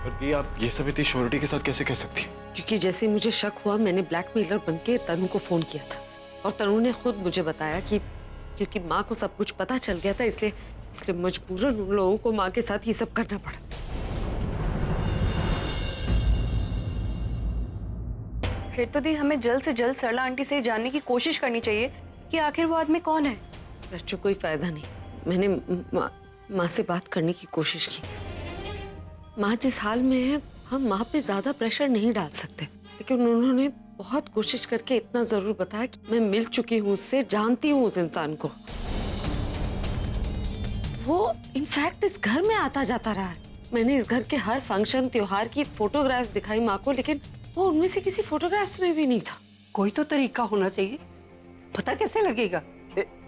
पर दी आप ये सब इतनी श्योरिटी के साथ कैसे कह सकती हैं? क्योंकि जैसे मुझे शक हुआ मैंने ब्लैकमेलर बनके तनु को फोन किया था और तनु ने खुद मुझे बताया कि क्योंकि माँ को सब कुछ पता चल गया था इसलिए मजबूरन उन लोगों को माँ के साथ ये सब करना पड़ा। फिर तो दी हमें जल्द से जल्द सरला आंटी से जानने की कोशिश करनी चाहिए कि आखिर वो आदमी कौन है। बच्चों कोई फायदा नहीं। मैंने माँ से बात करने की कोशिश की। माँ जिस हाल में है हम माँ पे ज्यादा प्रेशर नहीं डाल सकते, लेकिन उन्होंने बहुत कोशिश करके इतना जरूर बताया कि मैं मिल चुकी हूँ उससे, जानती हूँ उस इंसान को। वो इनफैक्ट इस घर में आता जाता रहा है। मैंने इस घर के हर फंक्शन त्योहार की फोटोग्राफ्स दिखाई माँ को, लेकिन वो उनमें से किसी फोटोग्राफ्स में भी नहीं था। कोई तो तरीका होना चाहिए, पता कैसे लगेगा?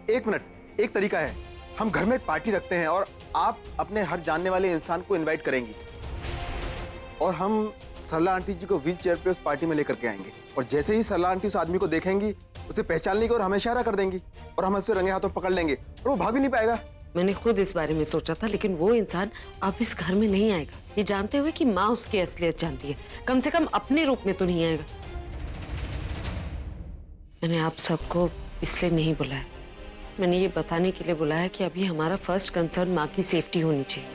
एक मिनट, एक तरीका है। हम घर में एक पार्टी रखते हैं और आप अपने हर जानने वाले इंसान को इनवाइट करेंगी और हम सरला आंटी जी को व्हील चेयर पे उस पार्टी में लेकर के आएंगे और जैसे ही सरला आंटी उस आदमी को देखेंगी उसे पहचान लेंगी और हमें इशारा कर देंगी और हम उसे रंगे हाथों पकड़ लेंगे और वो भाग भी नहीं पाएगा। मैंने खुद इस बारे में सोचा था, लेकिन वो इंसान अब इस घर में नहीं आएगा, ये जानते हुए कि माँ उसकी असलियत जानती है। कम से कम अपने रूप में तो नहीं आएगा। मैंने आप सबको इसलिए नहीं बुलाया, मैंने ये बताने के लिए बुलाया कि अभी हमारा फर्स्ट कंसर्न माँ की सेफ्टी होनी चाहिए,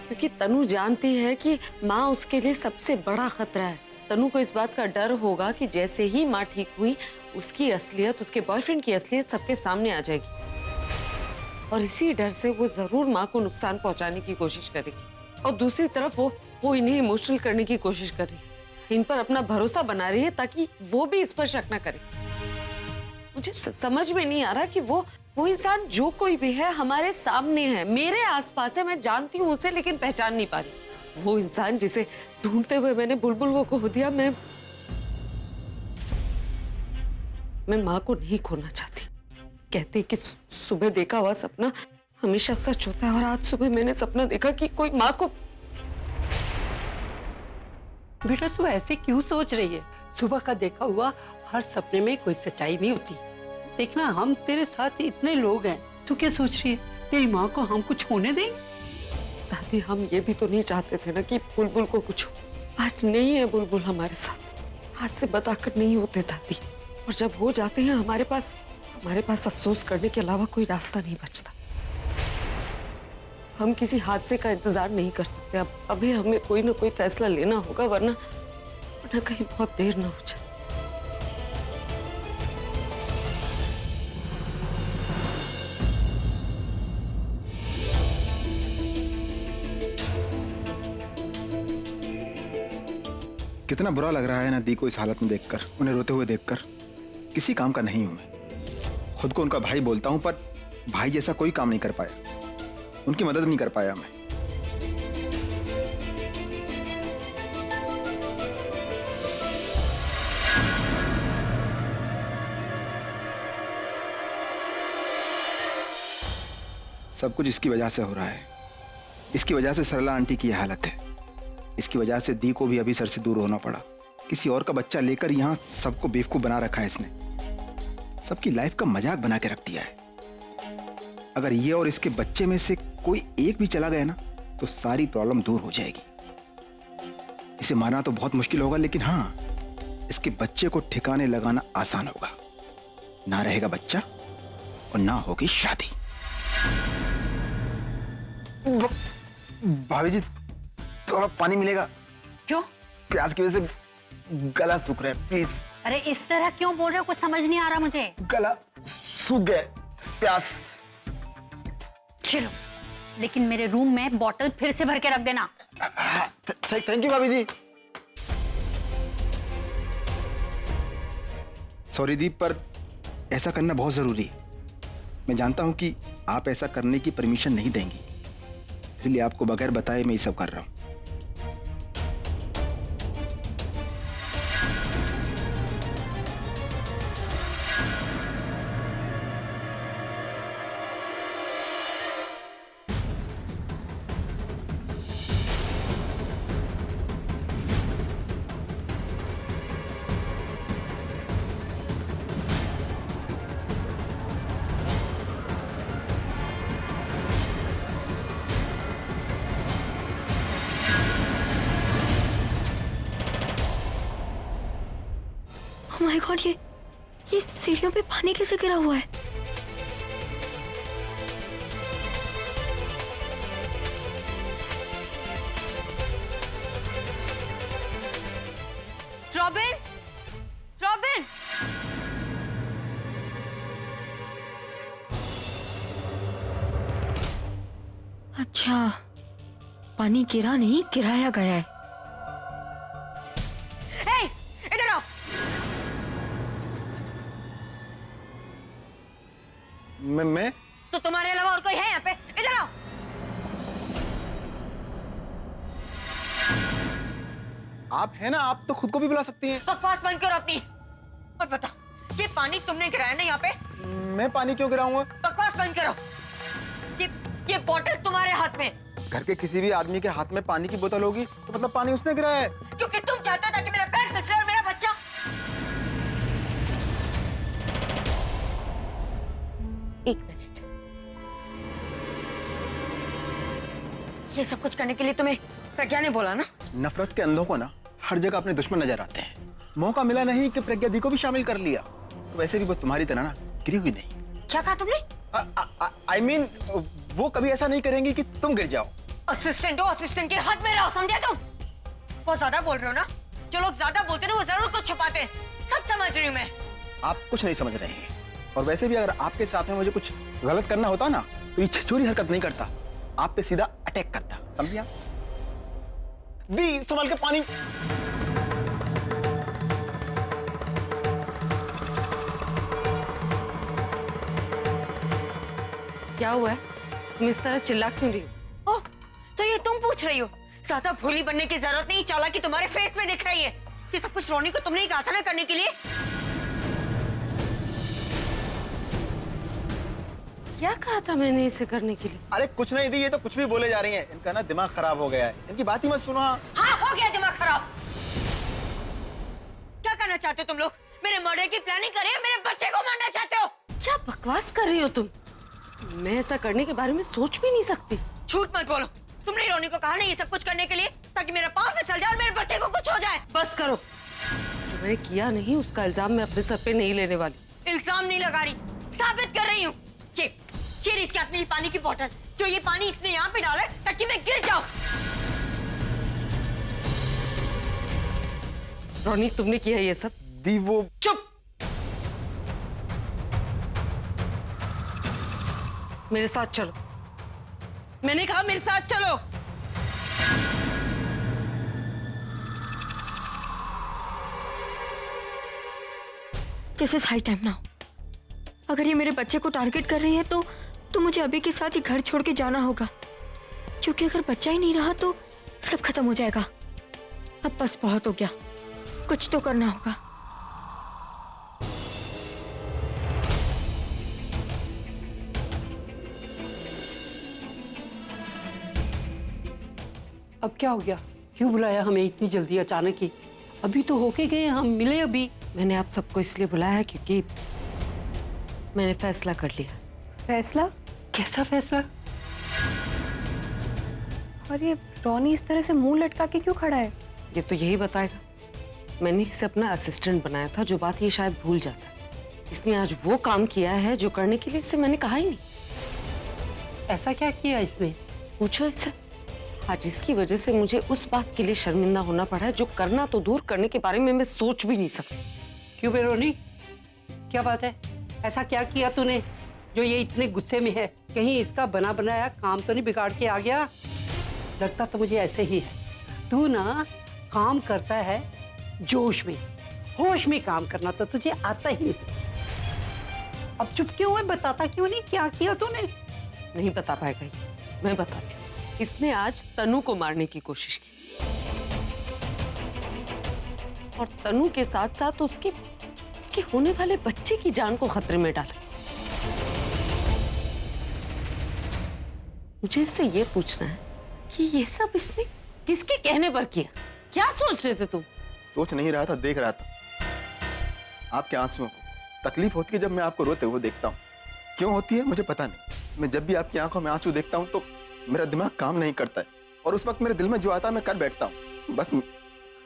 क्योंकि तनु जानती है कि माँ उसके लिए सबसे बड़ा खतरा है। तनु को इस बात का डर होगा कि जैसे ही माँ ठीक हुई उसकी असलियत, उसके बॉयफ्रेंड की असलियत सबके सामने आ जाएगी और इसी डर से वो जरूर माँ को नुकसान पहुंचाने की कोशिश करेगी। और दूसरी तरफ वो इन्हें इमोशनल करने की कोशिश कर रही है, इन पर अपना भरोसा बना रही है ताकि वो भी इस पर शक न करे। मुझे समझ में नहीं आ रहा कि वो इंसान जो कोई भी है हमारे सामने है, मेरे आसपास है, मैं जानती हूँ उसे, लेकिन पहचान नहीं पा रही। वो इंसान जिसे ढूंढते हुए मैंने बुलबुल को खो दिया, मैं माँ को नहीं खोना चाहती। कहते कि सुबह देखा हुआ सपना हमेशा सच होता है और आज सुबह मैंने सपना देखा कि कोई माँ को। बेटा तू ऐसे क्यों सोच रही है? सुबह का देखा हुआ हर सपने में कोई सच्चाई नहीं होती। देखना हम तेरे साथ इतने लोग हैं, तू क्या सोच रही है? तेरी माँ को हम कुछ होने देंगे? दादी हम ये भी तो नहीं चाहते थे ना कि बुलबुल को कुछ हो। आज नहीं है बुलबुल हमारे साथ, आज से बताकर नहीं होते दादी, और जब हो जाते हैं हमारे पास अफसोस करने के अलावा कोई रास्ता नहीं बचता। हम किसी हादसे का इंतजार नहीं कर सकते। अब अभी हमें कोई ना कोई फैसला लेना होगा, वरना कहीं बहुत देर ना हो जाए। कितना बुरा लग रहा है ना दी को इस हालत में देखकर, उन्हें रोते हुए देखकर। किसी काम का नहीं हूं मैं, खुद को उनका भाई बोलता हूं, पर भाई जैसा कोई काम नहीं कर पाया, उनकी मदद नहीं कर पाया मैं। सब कुछ इसकी वजह से हो रहा है, इसकी वजह से सरला आंटी की यह हालत है, इसकी वजह से दी को भी अभी सर से दूर होना पड़ा। किसी और का बच्चा लेकर यहाँ सबको बेवकूफ बना रखा है इसने, सबकी लाइफ का मजाक बना के रख दिया है। अगर ये और इसके बच्चे में से कोई एक भी चला गया ना तो सारी प्रॉब्लम दूर हो जाएगी। इसे मारना तो बहुत मुश्किल होगा, लेकिन हाँ, इसके बच्चे को ठिकाने लगाना आसान होगा। ना रहेगा बच्चा और ना होगी शादी। भाभी जी थोड़ा पानी मिलेगा? क्यों? प्यास की वजह से गला सूख रहा है, प्लीज। अरे इस तरह क्यों बोल रहे हो, कुछ समझ नहीं आ रहा मुझे। गला सूख गया, प्यास। चलो, लेकिन मेरे रूम में बॉटल फिर से भर के रख देना। थैंक यू भाभी जी। सॉरी दीप, पर ऐसा करना बहुत जरूरी है। मैं जानता हूं कि आप ऐसा करने की परमिशन नहीं देंगी, इसलिए आपको बगैर बताए मैं ये सब कर रहा हूं। माय गॉड, ये सीढ़ियों पे पानी कैसे गिरा हुआ है? रॉबिन, रॉबिन, अच्छा, पानी गिरा नहीं, गिराया गया है। इधर आओ। मैं तो तुम्हारे अलावा और कोई है यहाँ पे? इधर आओ। आप है ना, आप तो खुद को भी बुला सकती हैं। बकवास बंद करो अपनी और बता, ये पानी तुमने गिराया ना यहाँ पे? मैं पानी क्यों गिराऊंगा? बकवास बंद करो। ये बोतल तुम्हारे हाथ में, घर के किसी भी आदमी के हाथ में पानी की बोतल होगी तो मतलब पानी उसने गिराया है। क्योंकि तुम चाहते हो ताकि मेरा पैर फिसले और मेरा बच्चा। एक मिनट, ये सब कुछ करने के लिए तुम्हें प्रज्ञा ने बोला ना? नफरत के अंधों को ना हर जगह अपने दुश्मन नजर आते हैं। मौका मिला नहीं कि प्रज्ञा दी को भी शामिल कर लिया। तो वैसे भी वो तुम्हारी तरह ना गिरी हुई नहीं। क्या कहा तुमने? I mean, वो कभी ऐसा नहीं करेंगी कि तुम गिर जाओ। असिस्टेंट हो, असिस्टेंट के हाथ में रहो, समझे तुम? बहुत ज्यादा बोल रहे हो ना। जो लोग ज्यादा बोलते हैं ना वो जरूर कुछ छुपाते हैं। सब समझ रही हूँ मैं। आप कुछ नहीं समझ रहे हैं। और वैसे भी अगर आपके साथ में मुझे कुछ गलत करना होता ना तो ये छिछोरी हरकत नहीं करता, आप पे सीधा अटैक करता। समझिए? दी, संभाल के पानी। क्या हुआ है? तुम इस तरह चिल्ला क्यों रही हो? ओह, तो ये तुम पूछ रही हो? ज्यादा भोली बनने की जरूरत नहीं, चालाकी तुम्हारे फेस में दिख रही है। ये सब कुछ रोनी को तुमने ही कहा था ना करने के लिए। क्या कहा था मैंने इसे करने के लिए? अरे कुछ नहीं दी, ये तो कुछ भी बोले जा रही हैं। इनका ना दिमाग खराब हो गया है। इनकी बात ही मत सुनो। हाँ, हो गया दिमाग खराब। क्या करना चाहते हो तुम लोग? मेरे मर्डर की प्लानिंग कर रहे हो, मेरे बच्चे को मारना चाहते हो? क्या बकवास कर रही हो तुम? मैं ऐसा करने के बारे में सोच भी नहीं सकती। झूठ मत बोलो। तुमने रोनी को कहा ना ये सब कुछ करने के लिए ताकि मेरा पाँव फिसल जाए और मेरे बच्चे को कुछ हो जाए। बस करो। जो मैंने किया नहीं उसका इल्जाम मैं अपने सर पे नहीं लेने वाली। इल्जाम नहीं लगा रही, साबित कर रही हूँ। ये इसके हाथ में पानी की बोतल, जो ये पानी इसने यहाँ पे डाला है ताकि मैं गिर जाऊं। रोनी, तुमने किया ये सब? दी, वो चुप। मेरे साथ चलो। मैंने कहा मेरे साथ चलो। This is high time now. अगर ये मेरे बच्चे को टारगेट कर रही है तो मुझे अभी के साथ ही घर छोड़ के जाना होगा, क्योंकि अगर बच्चा ही नहीं रहा तो सब खत्म हो जाएगा। अब बस बहुत हो गया, कुछ तो करना होगा। अब क्या हो गया? क्यों बुलाया हमें इतनी जल्दी अचानक ही? अभी तो होके गए, हम मिले अभी। मैंने आप सबको इसलिए बुलाया है क्योंकि मैंने फैसला कर लिया। फैसला? कैसा फैसला? और ये रोनी इस तरह से मुंह लटका के क्यों खड़ा है? ये तो यही बताएगा। मैंने इसे अपना असिस्टेंट बनाया था, जो बात ये शायद भूल जाता। इसने आज वो काम किया है जो करने के लिए इसे मैंने कहा ही नहीं। ऐसा क्या किया इसने? पूछो इससे। आज इसकी वजह से मुझे उस बात के लिए शर्मिंदा होना पड़ा है जो करना तो दूर, करने के बारे में मैं सोच भी नहीं सकती। क्यों बे रोनी, क्या बात है? ऐसा क्या किया तूने जो ये इतने गुस्से में है? कहीं इसका बना बनाया काम तो नहीं बिगाड़ के आ गया? लगता तो मुझे ऐसे ही है। तू ना काम करता है जोश में, होश में काम करना तो तुझे आता ही नहीं। अब चुप क्यों है? बताता क्यों नहीं क्या किया तूने? नहीं बता पाएगा ये, मैं बताती हूँ। इसने आज तनु को मारने की कोशिश की और तनु के साथ साथ उसके होने वाले बच्चे की जान को खतरे में डाला। मुझे इससे ये पूछना है कि ये सब इसने किसके कहने पर किया? क्या सोच रहे थे तुम? सोच नहीं रहा था, देख रहा था आपके आंसुओं को। तकलीफ होती है जब मैं आपको रोते हुए देखता हूँ। क्यों होती है मुझे पता नहीं। मैं जब भी आपकी आंखों में आंसू देखता हूँ तो मेरा दिमाग काम नहीं करता है और उस वक्त मेरे दिल में जो आता है मैं कर बैठता हूँ। बस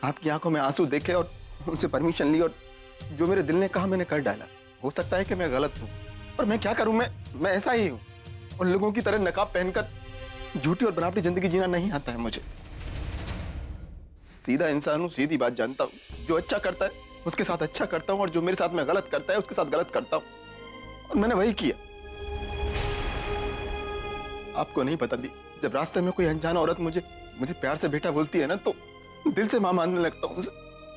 आपकी आंखों में आंसू देखे और उनसे परमिशन ली और जो मेरे दिल ने कहा मैंने कर डाला। हो सकता है कि मैं गलत हूँ, पर मैं क्या करूँ, मैं ऐसा ही हूँ। उन लोगों की तरह नकाब पहनकर झूठी और बनावटी जिंदगी जीना नहीं आता है मुझे। सीधा इंसान हूँ, सीधी बात जानता हूँ। जो अच्छा करता है उसके साथ अच्छा करता हूँ, और जो मेरे साथ में गलत करता है उसके साथ गलत करता हूँ, और मैंने वही किया। आपको नहीं पता दी, जब रास्ते में कोई अनजान औरत मुझे प्यार से बेटा बोलती है ना, तो दिल से मां मानने लगता हूँ उसे।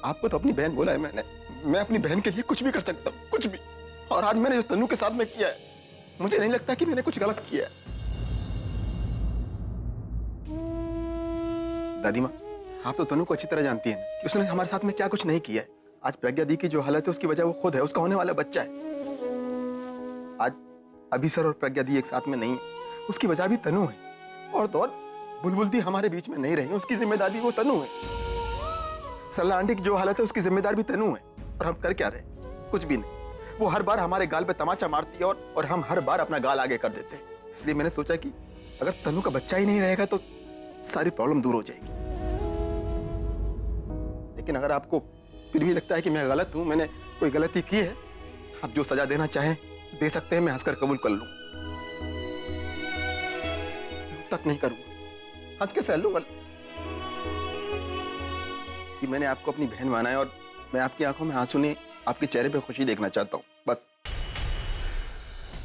आपको तो अपनी बहन बोला है मैंने, मैं अपनी बहन के लिए कुछ भी कर सकता हूँ, कुछ भी। और आज मैंने जो तन्नू के साथ में किया है, मुझे नहीं लगता कि मैंने कुछ गलत किया है। दादी माँ, आप तो तन्नू को अच्छी तरह जानती है ना कि उसने हमारे साथ में क्या कुछ नहीं किया है। आज प्रज्ञा दी की जो हालत है उसकी वजह वो खुद है, उसका होने वाला बच्चा है। आज अभी सर और प्रज्ञा दी एक साथ में नहीं है, उसकी वजह भी तन्नू है। और तो और बुलबुल दी हमारे बीच में नहीं रही, उसकी जिम्मेदारी वो तन्नू है। सरला आंटी की जो हालत है उसकी जिम्मेदार भी तन्नू है। और हम कर क्या रहे? कुछ भी नहीं। वो हर बार हमारे गाल पे तमाचा मारती है और हम हर बार अपना गाल आगे कर देते हैं। इसलिए मैंने सोचा कि अगर तन्नू का बच्चा ही नहीं रहेगा तो सारी प्रॉब्लम दूर हो जाएगी। लेकिन अगर आपको फिर भी लगता है कि मैं गलत हूं, मैंने कोई गलती की है, आप जो सजा देना चाहें दे सकते हैं, मैं हंसकर कबूल कर लूं। तक नहीं करूंगा, हंस के सह लूंगा कि मैंने आपको अपनी बहन माना है, और मैं आपकी आंखों में आंसू नहीं, आपके चेहरे पे खुशी देखना चाहता हूं, बस।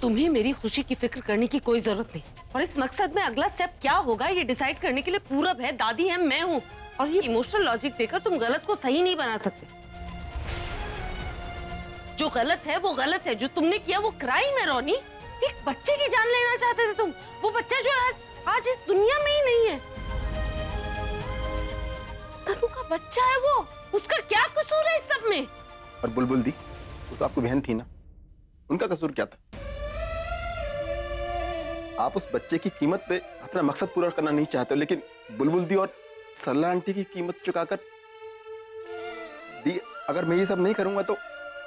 तुम्हें मेरी खुशी की फिक्र करने की कोई जरूरत नहीं, और इस मकसद में अगला स्टेप क्या होगा ये डिसाइड करने के लिए पूरब है, दादी है, मैं हूँ। और ये इमोशनल लॉजिक देकर तुम गलत को सही नहीं बना सकते। जो गलत है वो गलत है, जो तुमने किया वो क्राइम है। रोनी, एक बच्चे की जान लेना चाहते थे तुम, वो बच्चा जो आज इस दुनिया में ही नहीं है। तनु का बच्चा है वो, उसका क्या कसूर है इस सब में? और बुलबुल दी, वो तो आपकी बहन थी ना, उनका कसूर क्या था? आप उस बच्चे की कीमत पे अपना मकसद पूरा करना नहीं चाहते हो, लेकिन बुलबुल दी और सरला आंटी की कीमत चुकाकर दी, अगर मैं ये सब नहीं करूंगा तो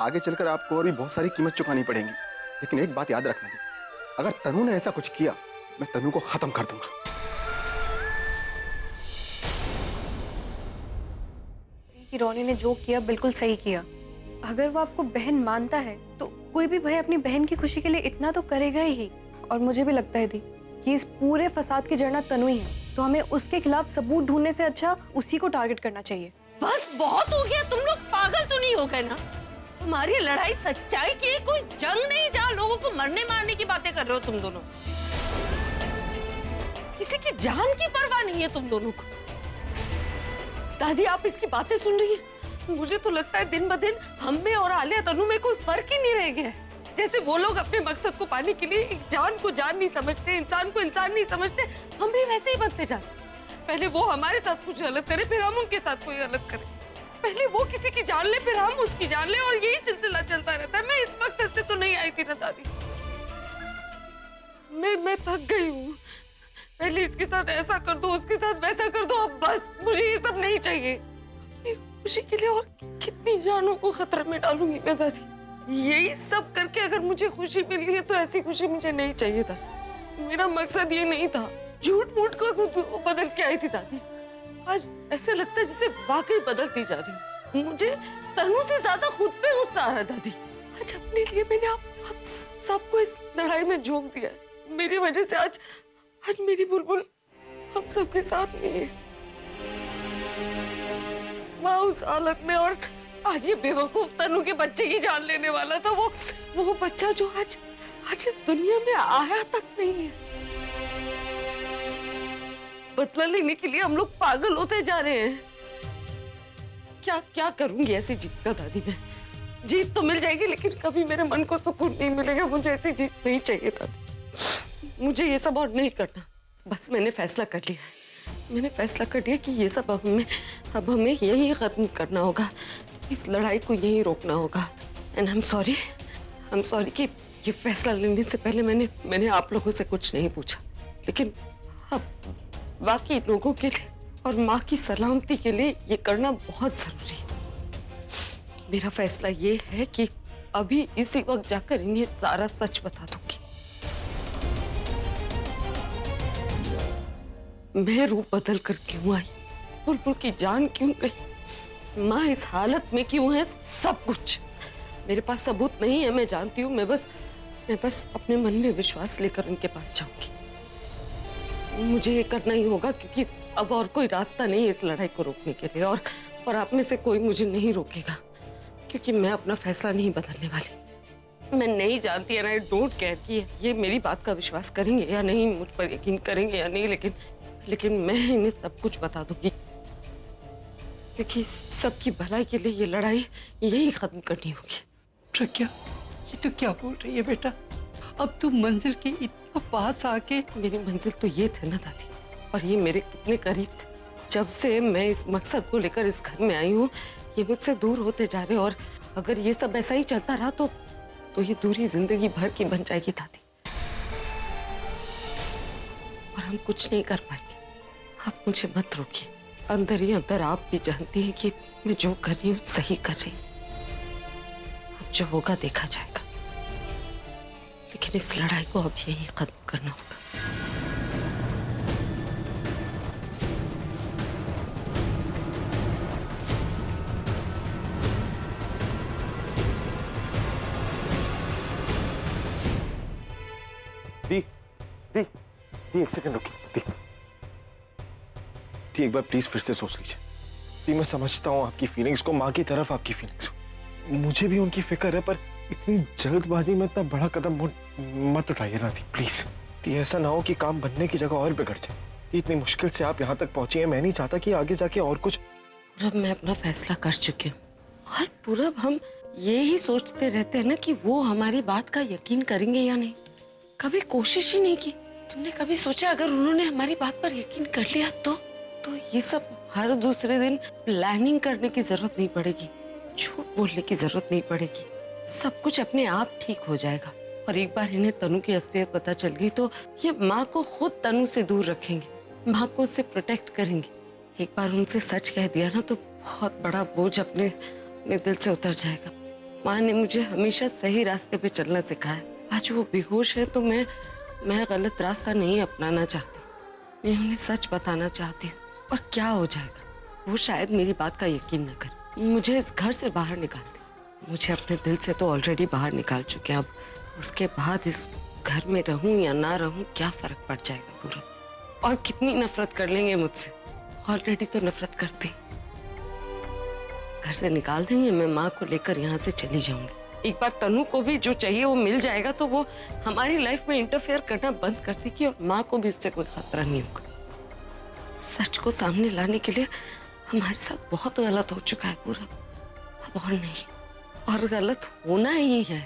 आगे चलकर आपको और भी बहुत सारी कीमत चुकानी पड़ेगी। लेकिन एक बात याद रखना, अगर तनु ने ऐसा कुछ किया, मैं तनु को खत्म कर दूंगा। रोनी ने जो किया बिल्कुल सही किया। अगर वो आपको बहन मानता है तो कोई भी भाई अपनी बहन की खुशी के लिए इतना तो करेगा ही। और मुझे भी लगता है दी कि इस पूरे फसाद की जड़ तनु ही है, तो हमें उसके खिलाफ सबूत ढूंढने से अच्छा उसी को टारगेट करना चाहिए। बस बहुत हो गया, तुम लोग पागल तो नहीं हो गए ना? हमारी लड़ाई सच्चाई की है, कोई जंग नहीं जहाँ लोगों को मरने मारने की बातें कर रहे हो तुम दोनों। किसी की जान की परवाह नहीं है तुम दोनों को। दादी, आप इसकी बातें सुन रही हैं? मुझे तो लगता है दिन ब दिन हम में और आलिया तनु में कोई फर्क ही नहीं रह गया है। जैसे वो लोग अपने मकसद को पाने के लिए एक जान को जान नहीं समझते, इंसान को इंसान नहीं समझते, हम भी वैसे ही बनते जाते। पहले वो हमारे साथ कुछ गलत करे, फिर हम उनके साथ कोई गलत करें। पहले वो किसी की जान ले, फिर हम उसकी जान ले, और यही सिलसिला चलता रहता है। मैं इस मकसद से तो नहीं आई थी ना दादी। मैं थक गई हूँ। पहले इसके साथ ऐसा कर दो, उसके साथ वैसा कर दो, अब बस मुझे ये सब नहीं चाहिए। अपनी खुशी के लिए और कितनी जानों को खतरे में डालूंगी मैं दादी? यही सब करके अगर मुझे खुशी मिल रही है तो ऐसी खुशी मुझे नहीं चाहिए था। मेरा मकसद ये नहीं था। झूठ मूठ को खुद बदल के आई थी दादी। आज ऐसे लगता है जैसे वाकई बदलती जा रही हूँ। मुझे तनु से ज्यादा खुद पे गुस्सा आ रहा है दादी। आज अपने लिए मैंने आप सबको इस लड़ाई में झोंक दिया है। मेरी वजह से आज मेरी बुलबुल हम सबके साथ नहीं है। माँ उस हालत में, और आज ये बेवकूफ तनु के बच्चे की जान लेने वाला था, वो बच्चा जो आज इस दुनिया में आया तक नहीं है। बदला लेने के लिए हम लोग पागल होते जा रहे हैं। क्या करूंगी ऐसी जीत का दादी? मैं जीत तो मिल जाएगी, लेकिन कभी मेरे मन को सुकून नहीं मिलेगा। मुझे ऐसी जीत नहीं चाहिए दादी। मुझे ये सब और नहीं करना। बस मैंने फैसला कर लिया है। मैंने फैसला कर लिया कि ये सब अब हमें यही खत्म करना होगा। इस लड़ाई को यही रोकना होगा। एंड आई एम सॉरी कि ये फैसला लेने से पहले मैंने आप लोगों से कुछ नहीं पूछा। लेकिन अब बाकी लोगों के लिए और माँ की सलामती के लिए ये करना बहुत जरूरी है। मेरा फैसला ये है कि अभी इसी वक्त जाकर इन्हें सारा सच बता दूंगी। मैं रूप बदल कर क्यों आई, बुलबुल की जान क्यों गई, माँ इस हालत में क्यों है, सब कुछ मेरे पास सबूत नहीं है, मैं जानती हूँ। मैं बस अपने मन में विश्वास लेकर उनके पास जाऊंगी। मुझे ये करना ही होगा क्योंकि अब और कोई रास्ता नहीं है इस लड़ाई को रोकने के लिए, और आप में से कोई मुझे नहीं रोकेगा क्योंकि मैं अपना फैसला नहीं बदलने वाली। मैं नहीं जानती एंड आई डोंट केयर कि ये मेरी बात का विश्वास करेंगे या नहीं, मुझ पर यकीन करेंगे या नहीं, लेकिन मैं इन्हें सब कुछ बता दूंगी क्योंकि सबकी भलाई के लिए ये लड़ाई यही खत्म करनी होगी। प्रज्ञा, ये तो क्या बोल रही है बेटा? अब तुम मंजिल के इतना पास आके। मेरी मंजिल तो ये थे ना दादी, और ये मेरे कितने करीब थे। जब से मैं इस मकसद को लेकर इस घर में आई हूँ ये मुझसे दूर होते जा रहे, और अगर ये सब ऐसा ही चलता रहा तो ये दूरी जिंदगी भर की बन जाएगी दादी, और हम कुछ नहीं कर पाएंगे। आप मुझे मत रोकिए, अंदर ही अंदर आप भी जानती हैं कि मैं जो कर रही हूँ सही कर रही हूँ। अब जो होगा देखा जाएगा, लेकिन इस लड़ाई को अब यही खत्म करना होगा। दी एक सेकंड रुकिए। दी एक बार प्लीज फिर से सोच लीजिए। दी मैं समझता हूँ आपकी फीलिंग्स को, माँ की तरफ आपकी फीलिंग्स को, मुझे भी उनकी फिक्र है, पर इतनी जल्दबाजी में इतना बड़ा कदम मत उठाइए ना दी, प्लीज। दी ऐसा ना हो कि काम बनने की जगह और बिगड़ जाए। इतनी मुश्किल से आप यहाँ तक पहुंची हैं, मैं नहीं चाहता कि आगे जाके और कुछ। पूरब, मैं अपना फैसला कर चुकी हूँ, और पूरब हम ये ही सोचते रहते हैं ना कि वो हमारी बात का यकीन करेंगे या नहीं। कभी कोशिश ही नहीं की। तुमने कभी सोचा अगर उन्होंने हमारी बात पर यकीन कर लिया तो ये सब हर दूसरे दिन प्लानिंग करने की जरूरत नहीं पड़ेगी, झूठ बोलने की जरूरत नहीं पड़ेगी, सब कुछ अपने आप ठीक हो जाएगा। और एक बार इन्हें तनु की असलियत पता चल गई तो ये माँ को खुद तनु से दूर रखेंगे, माँ को उससे प्रोटेक्ट करेंगे। एक बार उनसे सच कह दिया ना तो बहुत बड़ा बोझ अपने दिल से उतर जाएगा। माँ ने मुझे हमेशा सही रास्ते पे चलना सिखाया। आज वो बेहोश है तो मैं गलत रास्ता नहीं अपनाना चाहती, मैं उन्हें सच बताना चाहती हूँ। और क्या हो जाएगा, वो शायद मेरी बात का यकीन न करे, मुझे इस घर से बाहर निकाल दे। मुझे अपने दिल से तो ऑलरेडी बाहर निकाल चुके हैं, अब उसके बाद इस घर में रहूं या ना रहूं क्या फर्क पड़ जाएगा पूरा। और कितनी नफरत कर लेंगे मुझसे, ऑलरेडी तो नफरत करते। घर से निकाल देंगे, मैं माँ को लेकर यहाँ से चली जाऊंगी। एक बार तनु को भी जो चाहिए वो मिल जाएगा तो वो हमारी लाइफ में इंटरफेयर करना बंद कर देगी, और माँ को भी उससे कोई खतरा नहीं होगा। सच को सामने लाने के लिए हमारे साथ बहुत गलत हो चुका है पूरा, अब और नहीं, और गलत होना ही है।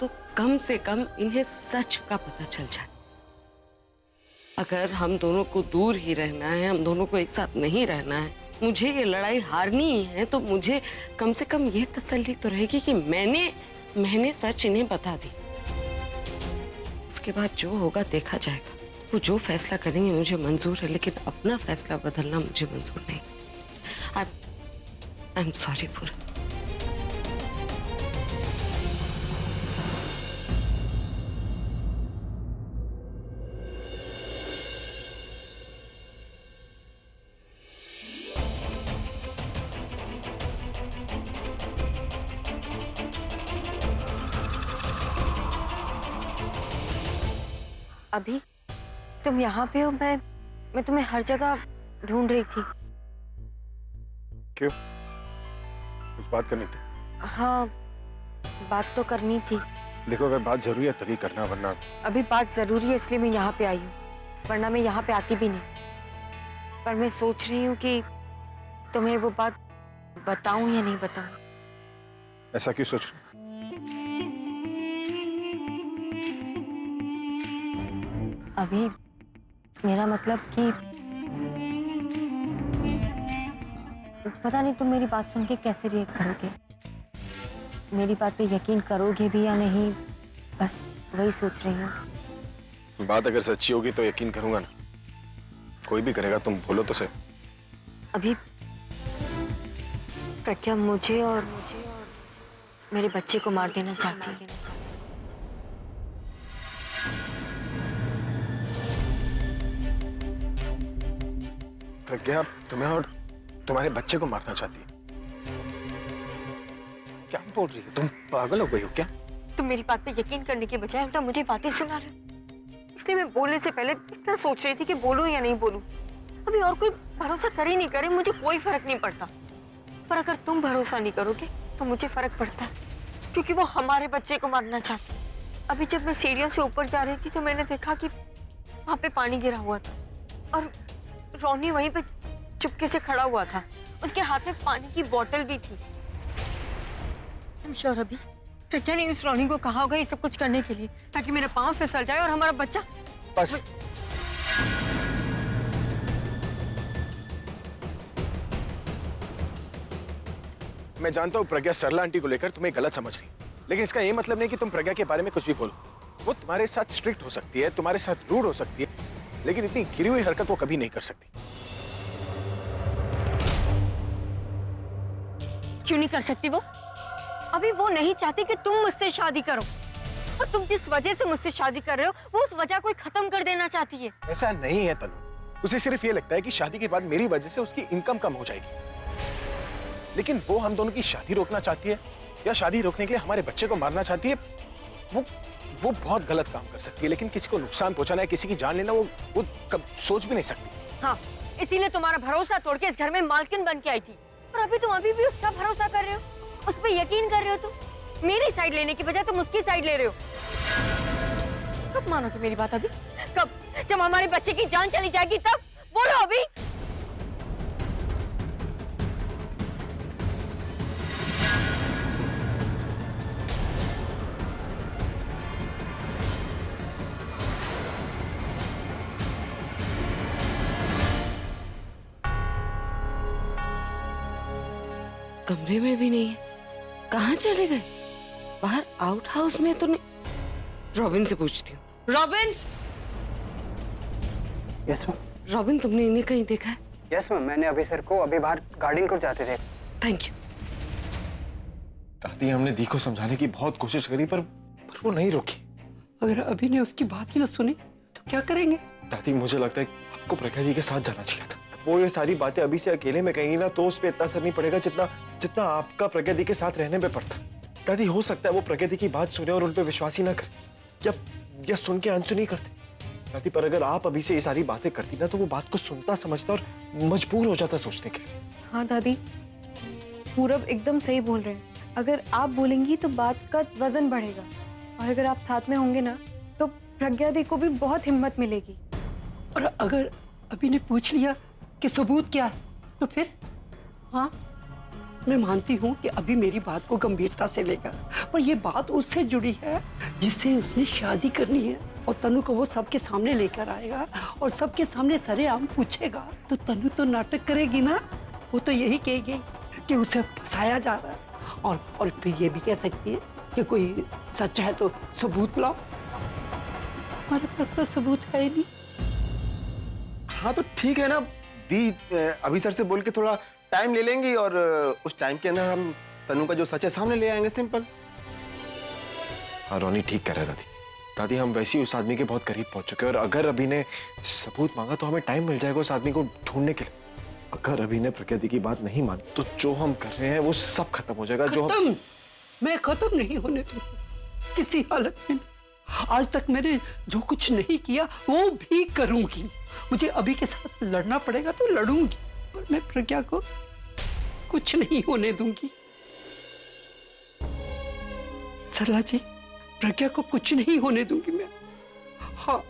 तो कम से कम इन्हें सच का पता चल जाए। अगर हम दोनों को दूर ही रहना है, हम दोनों को एक साथ नहीं रहना है, मुझे ये लड़ाई हारनी ही है, तो मुझे कम से कम ये तसल्ली तो रहेगी कि मैंने सच इन्हें बता दी। उसके बाद जो होगा देखा जाएगा। वो जो फैसला करेंगे मुझे मंजूर है, लेकिन अपना फैसला बदलना मुझे मंजूर नहीं। आई एम सॉरी पूरा। अभी तुम यहाँ पे हो? मैं तुम्हें हर जगह ढूंढ रही थी। क्यों, कुछ बात करनी थी? हाँ, बात तो करनी थी। देखो अगर बात जरूरी है तभी करना, वरना। अभी बात जरूरी है इसलिए मैं यहाँ पे आई हूँ, वरना मैं यहाँ पे आती भी नहीं। पर मैं सोच रही हूँ कि तुम्हें वो बात बताऊं या नहीं बताऊं। ऐसा क्यों सोच रहे? अभी मेरा मतलब कि पता नहीं तुम मेरी बात सुन के कैसे रिएक्ट करोगे, मेरी बात पे यकीन करोगे भी या नहीं, बस वही सोच रही हूँ। बात अगर सच्ची होगी तो यकीन करूंगा ना, कोई भी करेगा, तुम बोलो तो सही। अभी प्रज्ञा मुझे और मेरे बच्चे को मार देना चाहती है। प्रज्ञा तुम्हें और तुम्हारे बच्चे को मारना चाहती है? क्या बोल रही है तुम? पागल हो गई हो क्या? तुम मेरी बात पे यकीन करने के बजाय उल्टा मुझे बातें सुना रहे हो। इसलिए मैं बोलने से पहले इतना सोच रही थी कि बोलूं या नहीं बोलूं। अभी और कोई भरोसा करे नहीं करे मुझे कोई फर्क नहीं पड़ता, पर अगर तुम भरोसा नहीं करोगे तो मुझे फर्क पड़ता है, क्योंकि वो हमारे बच्चे को मारना चाहती। अभी जब मैं सीढ़ियों से ऊपर जा रही थी तो मैंने देखा कि वहां पे पानी गिरा हुआ था और रोनी वहीं पे चुपके से खड़ा हुआ था, उसके हाथ में पानी की बोतल भी थी। श्योर अभी प्रज्ञा ने उस रोनी को कहा होगा ये सब कुछ करने के लिए, ताकि मेरा पाँव फिसल जाए और हमारा बच्चा। बस मैं जानता हूँ प्रज्ञा सरला आंटी को लेकर तुम्हें गलत समझ रही, लेकिन इसका ये मतलब नहीं कि तुम प्रज्ञा के बारे में कुछ भी बोलो। वो तुम्हारे साथ स्ट्रिक्ट हो सकती है, तुम्हारे साथ रूड हो सकती है, लेकिन इतनी गिरी हुई हरकत वो कभी नहीं कर सकती। क्यों नहीं कर सकती वो? अभी वो नहीं चाहती कि तुम मुझसे शादी करो, और तुम जिस वजह से मुझसे शादी कर रहे हो वो उस वजह को खत्म कर देना चाहती है। ऐसा नहीं है तनु, उसे सिर्फ ये लगता है कि शादी के बाद मेरी वजह से उसकी इनकम कम हो जाएगी, लेकिन वो हम दोनों की शादी रोकना चाहती है या शादी रोकने के लिए हमारे बच्चे को मारना चाहती है। वो बहुत गलत काम कर सकती है, लेकिन किसी को नुकसान पहुंचाना है, किसी की जान लेना वो कब सोच भी नहीं सकती। हाँ, इसीलिए तुम्हारा भरोसा तोड़ के इस घर में मालकिन बन के आई थी, और अभी तुम अभी भी उसका भरोसा कर रहे हो, उस पर यकीन कर रहे हो। तुम मेरी साइड लेने की बजाय तुम उसकी साइड ले रहे हो। कब मानोगे मेरी बात? अभी कब? जब हमारे बच्चे की जान चली जाएगी तब बोलो अभी। कमरे में भी नहीं है, कहाँ चले गए? बाहर आउट हाउस में तो नहीं। रॉबिन से पूछती हूँ। रॉबिन! Yes ma'am. रॉबिन, तुमने इन्हें कहीं देखा है? यस मैम, मैंने अभी सर को अभी बाहर गार्डन को जाते थे। Thank you. दादी, हमने दी को समझाने की बहुत कोशिश करी पर वो नहीं रुकी। अगर अभी ने उसकी बात ही ना सुनी तो क्या करेंगे? दादी, मुझे लगता है आपको प्रज्ञा दी के साथ जाना चाहिए था। वो ये सारी बातें अभी से अकेले में कहेंगी ना तो उस पर इतना असर नहीं पड़ेगा जितना आपका प्रज्ञा दी के साथ रहने पे पड़ता। दादी, हो सकता है वो प्रज्ञा दी की बात सुने और उन पे विश्वास ही ना करे या सुन के अनसुनी करते। दादी, पर अगर आप अभी से ये सारी बातें करती ना तो वो बात को सुनता समझता और मजबूर हो जाता सोचने के लिए। हाँ दादी, पूरब एकदम सही बोल रहे हैं। अगर आप बोलेंगी तो बात का वजन बढ़ेगा, और अगर आप साथ में होंगे ना तो प्रज्ञा दी को भी बहुत हिम्मत मिलेगी। और अगर अभी ने पूछ लिया कि सबूत क्या है तो फिर? हाँ, मैं मानती हूँ कि अभी मेरी बात को गंभीरता से लेगा, पर यह बात उससे जुड़ी है जिससे उसने शादी करनी है, और तनु को वो सबके सामने लेकर आएगा और सबके सामने सरेआम पूछेगा तो तनु तो नाटक करेगी ना। वो तो यही कहेगी कि उसे फंसाया जा रहा है, और फिर ये भी कह सकती है कि कोई सच है तो सबूत लाओ। हमारे पास तो सबूत है ही नहीं। हाँ तो ठीक है ना दी, अभी सर से बोल के थोड़ा टाइम ले लेंगी और उस टाइम के अंदर हम तनु का जो सच है सामने ले आएंगे, सिंपल। हाँ, रोनी ठीक कह रहा है दादी। दादी, हम वैसे ही उस आदमी के बहुत करीब पहुंच चुके हैं, और अगर अभी ने सबूत मांगा तो हमें टाइम मिल जाएगा उस आदमी को ढूंढने के लिए। अगर अभी ने प्रज्ञा दी की बात नहीं मानी तो जो हम कर रहे हैं वो सब खत्म हो जाएगा। जो खत्म? मैं खत्म नहीं होने दूंगी किसी हालत में। आज तक मैंने जो कुछ नहीं किया वो भी करूंगी। मुझे अभी के साथ लड़ना पड़ेगा तो लड़ूंगी, और मैं प्रज्ञा को कुछ नहीं होने दूंगी। सरला जी, प्रज्ञा को कुछ नहीं होने दूंगी मैं। हाँ,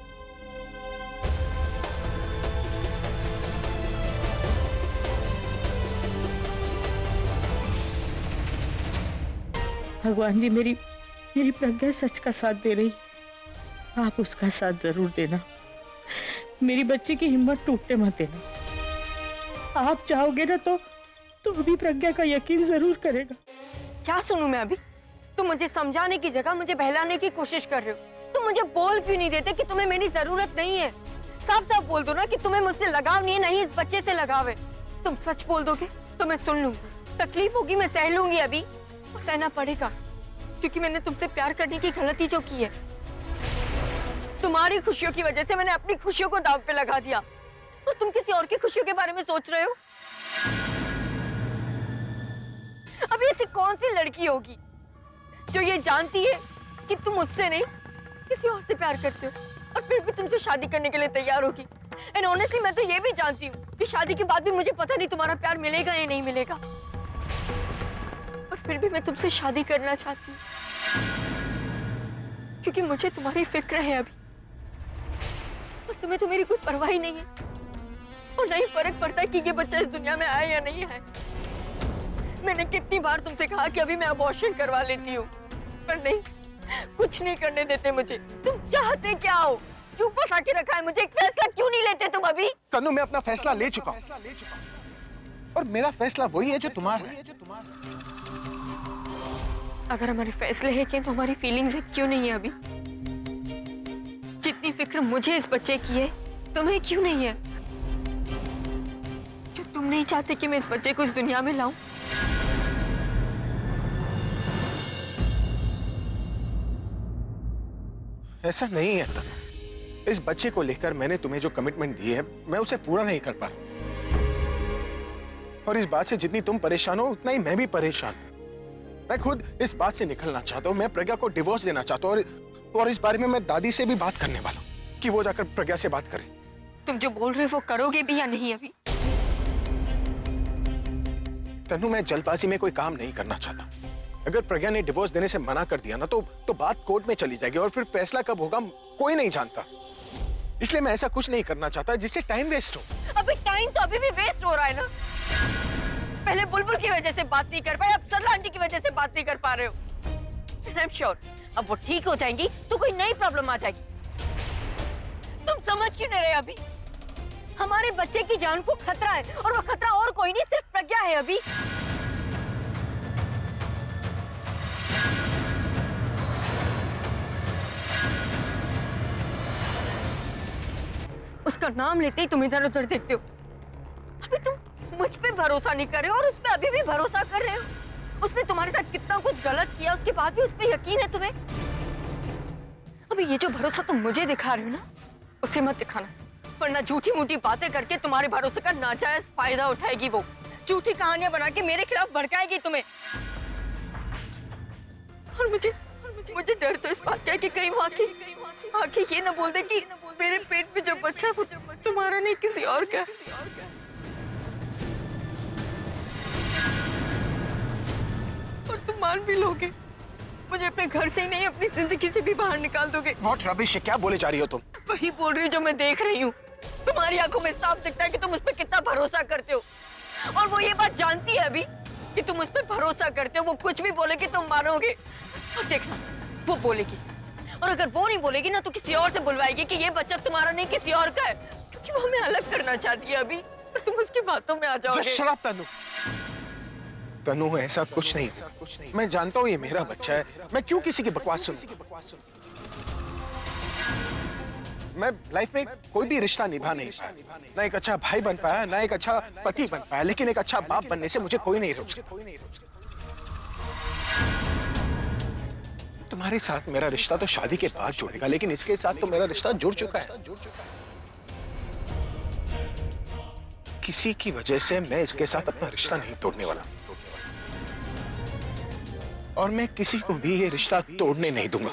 भगवान जी, मेरी प्रज्ञा सच का साथ दे रही, आप उसका साथ जरूर देना। मेरी बच्ची की हिम्मत टूटने मत देना। आप चाहोगे ना तो अभी प्रज्ञा का यकीन जरूर करेगा। क्या सुनूं मैं अभी? तुम मुझे समझाने की जगह मुझे बहलाने की कोशिश कर रहे हो। तुम मुझे बोल क्यों नहीं देते कि तुम्हें मेरी जरूरत नहीं है? साफ साफ बोल दो ना कि तुम्हें मुझसे लगाव नहीं है, नहीं इस बच्चे से लगाव है। तुम सच बोल दोगे तो मैं सुन लूंगी। तकलीफ होगी मैं सह लूंगी अभी, और सहना पड़ेगा, क्योंकि मैंने तुमसे प्यार करने की गलती जो की है। तुम्हारी खुशियों की वजह से मैंने अपनी खुशियों को दांव पे लगा दिया, और तुम किसी और की खुशियों के बारे में सोच रहे हो। अभी ऐसी कौन सी लड़की होगी जो ये जानती है कि तुम मुझसे नहीं किसी और से प्यार करते हो और फिर भी तुमसे शादी करने के लिए तैयार होगी। एंड ऑनेस्टली मैं तो ये भी जानती हूँ कि शादी के बाद भी मुझे पता नहीं तुम्हारा प्यार मिलेगा या नहीं मिलेगा, और फिर भी मैं तुमसे शादी करना चाहती हूँ क्योंकि मुझे तुम्हारी फिक्र है अभी, और तुम्हें तो मेरी कोई परवाह ही नहीं है और नहीं फर्क पड़ता कि ये बच्चा इस दुनिया में आया या नहीं है। मैंने कितनी बार तुमसे कहा कि अभी मैं अबॉर्शन करवा लेती हूँ, पर नहीं, कुछ नहीं करने देते मुझे। तुम चाहते क्या हो? क्यों फंसा के रखा है मुझे? एक फैसला क्यों नहीं लेते तुम अभी? तनु, मैं अपना फैसला ले चुका हूँ और मेरा फैसला वही है जो तुम्हारा है। अगर हमारे फैसले हैं कि तो हमारी फीलिंग्स है क्यों नहीं है अभी? जितनी फिक्र मुझे इस बच्चे की है तुम्हें क्यों नहीं है? जो तुम नहीं चाहते कि मैं इस बच्चे को इस दुनिया में लाऊं? ऐसा नहीं है तनु, इस बच्चे को लेकर मैंने तुम्हें जो कमिटमेंट दी है मैं उसे पूरा नहीं कर पा रहा, और इस बात से जितनी तुम परेशान हो उतना ही मैं भी परेशान हूं। मैं खुद इस बात से निकलना चाहता हूँ, मैं प्रज्ञा को डिवोर्स देना चाहता हूँ, और इस बारे में मैं दादी से भी बात करने वाला हूँ कि वो जाकर प्रज्ञा से बात करे। तुम जो बोल रहे हो वो करोगे भी या नहीं अभी? तनु, मैं जल्दबाजी में कोई काम नहीं करना चाहता। अगर प्रज्ञा ने डिवोर्स देने से मना कर दिया ना तो बात कोर्ट में चली जाएगी और फिर फैसला कब होगा कोई नहीं जानता। इसलिए मैं ऐसा कुछ नहीं करना चाहता जिससे टाइम वेस्ट हो। अभी टाइम तो अभी भी वेस्ट हो रहा है ना। पहले बुलबुल की वजह से बात नहीं कर पाए, अब सरला आंटी की वजह से बात नहीं कर पा रहे हो। And I'm sure, अब वो ठीक हो जाएंगी तो कोई नई प्रॉब्लम आ जाएगी। तुम समझ क्यों नहीं रहे अभी? हमारे बच्चे की जान को खतरा है, और वो खतरा और कोई नहीं, सिर्फ प्रज्ञा है अभी। उसका नाम लेते ही तुम इधर उधर देखते हो। अभी तुम मुझ पे भरोसा नहीं कर रहे हो और उस पे अभी भी भरोसा कर रहे हो। उसने तुम्हारे साथ कितना कुछ गलत किया, उसके बाद भी उस पे यकीन है तुम्हें। अभी ये जो भरोसा तुम मुझे दिखा रहे हो ना, उसे मत दिखाना, वरना झूठी मूठी बातें करके तुम्हारे भरोसे का नाजायज फायदा उठाएगी वो। झूठी कहानियां बना के मेरे खिलाफ भड़काएगी तुम्हें। और मुझे डर तो इस बात का है कि कहीं आके ये ना बोल दे कि मेरे पेट में जो बच्चा है वो तुम्हारा नहीं किसी और का। और तुम मान भी लोगे, मुझे अपने घर से ही नहीं अपनी जिंदगी से भी बाहर निकाल दोगे। What rubbish है, क्या बोले जा रही हो तुम? वही बोल रही हो जो मैं देख रही हूँ। तुम्हारी आंखों में साफ दिखता है कि तुम उस पर कितना भरोसा करते हो, और वो ये बात जानती है अभी कि तुम उस पर भरोसा करते हो। वो कुछ भी बोलेगी तुम मानोगे, और देखना वो बोलेगी, और अगर वो नहीं बोलेगी ना तो किसी और से बुलवाएगी कि ये बच्चा तुम्हारा नहीं किसी और का है, क्योंकि वो हमें अलग करना चाहती है अभी, और तुम उसकी बातों में आ जाओगे। शराब तनु, ऐसा कुछ नहीं। मैं जानता हूँ ये मेरा बच्चा है, मैं क्यों किसी की बकवास सुनूं? मैं लाइफ में कोई भी रिश्ता निभा नहीं पाया, ना एक अच्छा भाई बन पाया, ना एक अच्छा पति बन पाया, लेकिन एक अच्छा बाप बनने से मुझे कोई नहीं रोक। तुम्हारे साथ मेरा रिश्ता तो शादी के बाद जुड़ेगा, लेकिन इसके साथ तो मेरा रिश्ता जुड़ चुका है। किसी की वजह से मैं इसके साथ अपना रिश्ता नहीं तोड़ने वाला, और मैं किसी को भी ये रिश्ता तोड़ने नहीं दूंगा।